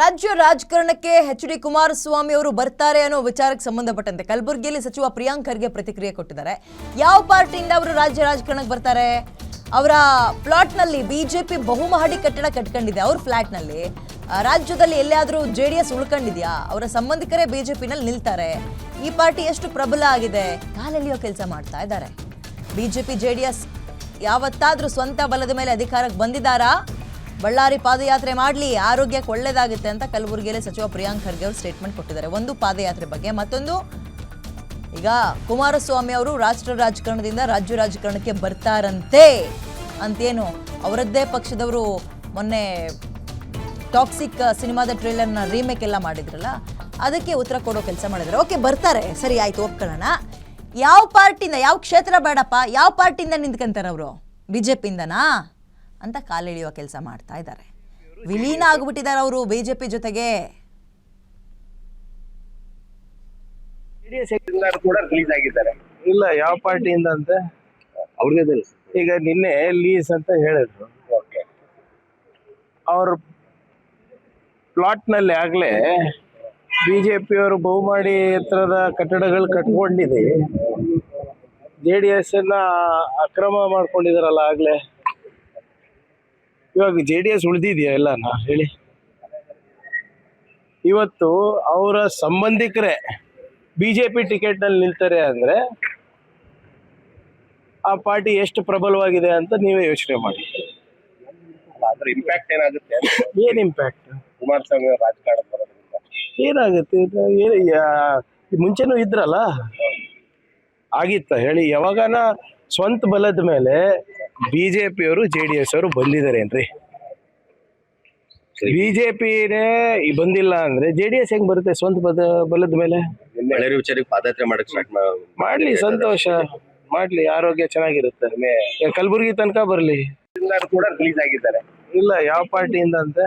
ರಾಜ್ಯ ರಾಜಕಾರಣಕ್ಕೆ ಎಚ್.ಡಿ. ಕುಮಾರಸ್ವಾಮಿ ಅವರು ಬರ್ತಾರೆ ಅನ್ನೋ ವಿಚಾರಕ್ಕೆ ಸಂಬಂಧಪಟ್ಟಂತೆ ಕಲಬುರಗಿಯಲ್ಲಿ ಸಚಿವ ಪ್ರಿಯಾಂಕ್ ಖರ್ಗೆ ಪ್ರತಿಕ್ರಿಯೆ ಕೊಟ್ಟಿದ್ದಾರೆ. ಯಾವ ಪಾರ್ಟಿಯಿಂದ ಅವರು ರಾಜ್ಯ ರಾಜಕಾರಣಕ್ಕೆ ಬರ್ತಾರೆ? ಅವರ ಪ್ಲಾಟ್ನಲ್ಲಿ ಬಿಜೆಪಿ ಬಹುಮಹಡಿ ಕಟ್ಟಡ ಕಟ್ಕೊಂಡಿದೆ. ಅವ್ರ ಫ್ಲಾಟ್ನಲ್ಲಿ ರಾಜ್ಯದಲ್ಲಿ ಎಲ್ಲಾದರೂ ಜೆಡಿಎಸ್ ಉಳ್ಕೊಂಡಿದ್ಯಾ? ಅವರ ಸಂಬಂಧಿಕರೇ ಬಿಜೆಪಿನಲ್ಲಿ ನಿಲ್ತಾರೆ. ಈ ಪಾರ್ಟಿ ಎಷ್ಟು ಪ್ರಬಲ ಆಗಿದೆ, ಕಾಲೆಳೆಯೋ ಕೆಲಸ ಮಾಡ್ತಾ ಇದ್ದಾರೆ. ಬಿಜೆಪಿ ಜೆಡಿಎಸ್ ಯಾವತ್ತಾದ್ರೂ ಸ್ವಂತ ಬಲದ ಮೇಲೆ ಅಧಿಕಾರಕ್ಕೆ ಬಂದಿದ್ದಾರಾ? ಬಳ್ಳಾರಿ ಪಾದಯಾತ್ರೆ ಮಾಡಲಿ, ಆರೋಗ್ಯಕ್ಕೆ ಒಳ್ಳೇದಾಗುತ್ತೆ ಅಂತ ಕಲಬುರಗಿಯಲ್ಲಿ ಸಚಿವ ಪ್ರಿಯಾಂಕ್ ಖರ್ಗೆ ಅವರು ಸ್ಟೇಟ್ಮೆಂಟ್ ಕೊಟ್ಟಿದ್ದಾರೆ. ಒಂದು ಪಾದಯಾತ್ರೆ ಬಗ್ಗೆ, ಮತ್ತೊಂದು ಈಗ ಕುಮಾರಸ್ವಾಮಿ ಅವರು ರಾಷ್ಟ್ರ ರಾಜಕಾರಣದಿಂದ ರಾಜ್ಯ ರಾಜಕಾರಣಕ್ಕೆ ಬರ್ತಾರಂತೆ ಅಂತೇನು ಅವರದ್ದೇ ಪಕ್ಷದವರು ಮೊನ್ನೆ ಟಾಕ್ಸಿಕ್ ಸಿನಿಮಾದ ಟ್ರೇಲರ್ನ ರೀಮೇಕ್ ಎಲ್ಲ ಮಾಡಿದ್ರಲ್ಲ, ಅದಕ್ಕೆ ಉತ್ತರ ಕೊಡೋ ಕೆಲಸ ಮಾಡಿದ್ದಾರೆ. ಓಕೆ, ಬರ್ತಾರೆ, ಸರಿ ಆಯ್ತು, ಒಪ್ಕೊಳ್ಳೋಣ. ಯಾವ ಪಾರ್ಟಿಯಿಂದ, ಯಾವ ಕ್ಷೇತ್ರ ಬೇಡಪ್ಪ, ಯಾವ ಪಾರ್ಟಿಯಿಂದ ನಿಂತ್ಕೊಂತಾರೆ ಅವರು? ಬಿಜೆಪಿಯಿಂದನಾ ಅಂತ ಕಾಲೆಳೆಯುವ ಕೆಲಸ ಮಾಡ್ತಾ ಇದ್ದಾರೆ. ವಿಲೀನ ಆಗ್ಬಿಟ್ಟಿದ್ದಾರೆ ಅವರು ಬಿಜೆಪಿ ಜೊತೆಗೆ. ಕೂಡ ರಿಲೀಸ್ ಆಗಿದ್ದಾರೆ. ಇಲ್ಲ, ಯಾವ ಪಾರ್ಟಿಯಿಂದ ಅಂತ ಅವ್ರಿಗೆ ಈಗ ನಿನ್ನೆ ಲೀಸ್ ಅಂತ ಹೇಳಿದ್ರು. ಅವ್ರ ಪ್ಲಾಟ್ ನಲ್ಲಿ ಆಗ್ಲೇ ಬಿಜೆಪಿ ಅವರು ಬಹುಮಾಡಿ ಎತ್ತರದ ಕಟ್ಟಡಗಳು ಕಟ್ಕೊಂಡಿದೆ. JDS ಅಕ್ರಮ ಮಾಡ್ಕೊಂಡಿದಾರಲ್ಲ ಆಗ್ಲೇ. ಇವಾಗ JDS ಉಳಿದಿದ್ಯಾ ಎಲ್ಲನ ಹೇಳಿ? ಇವತ್ತು ಅವರ ಸಂಬಂಧಿಕರೇ ಬಿಜೆಪಿ ಟಿಕೆಟ್ ನಲ್ಲಿ ನಿಲ್ತಾರೆ ಅಂದ್ರೆ ಆ ಪಾರ್ಟಿ ಎಷ್ಟು ಪ್ರಬಲವಾಗಿದೆ ಅಂತ ನೀವೇ ಯೋಚನೆ ಮಾಡಿ. ಅದ್ರ ಇಂಪ್ಯಾಕ್ಟ್ ಏನಾಗುತ್ತೆ? ಏನ್ ಇಂಪ್ಯಾಕ್ಟ್? ಕುಮಾರಸ್ವಾಮಿ ರಾಜಕಾರಣ ಏನಾಗುತ್ತೆ? ಮುಂಚೆನೂ ಇದ್ರಲ್ಲ, ಆಗಿತ್ತ ಹೇಳಿ? ಯಾವಾಗನ ಸ್ವಂತ ಬಲದ ಮೇಲೆ ಬಿಜೆಪಿಯವರು JDS ಅವರು ಬಂದಿದಾರೇನ್ರಿ? ಬಿಜೆಪಿನೇ ಬಂದಿಲ್ಲ ಅಂದ್ರೆ JDS ಹೆಂಗ್ ಬರುತ್ತೆ ಸ್ವಂತ ಬಲದ ಮೇಲೆ? ಪಾದಯಾತ್ರೆ ಮಾಡ್ಲಿ, ಸಂತೋಷ, ಮಾಡ್ಲಿ, ಆರೋಗ್ಯ ಚೆನ್ನಾಗಿರುತ್ತೆ. ಕಲಬುರಗಿ ತನಕ ಬರ್ಲಿ. ಕೂಡ ರಿಲೀಸ್ ಆಗಿದ್ದಾರೆ. ಇಲ್ಲ, ಯಾವ ಪಾರ್ಟಿಯಿಂದ ಅಂತ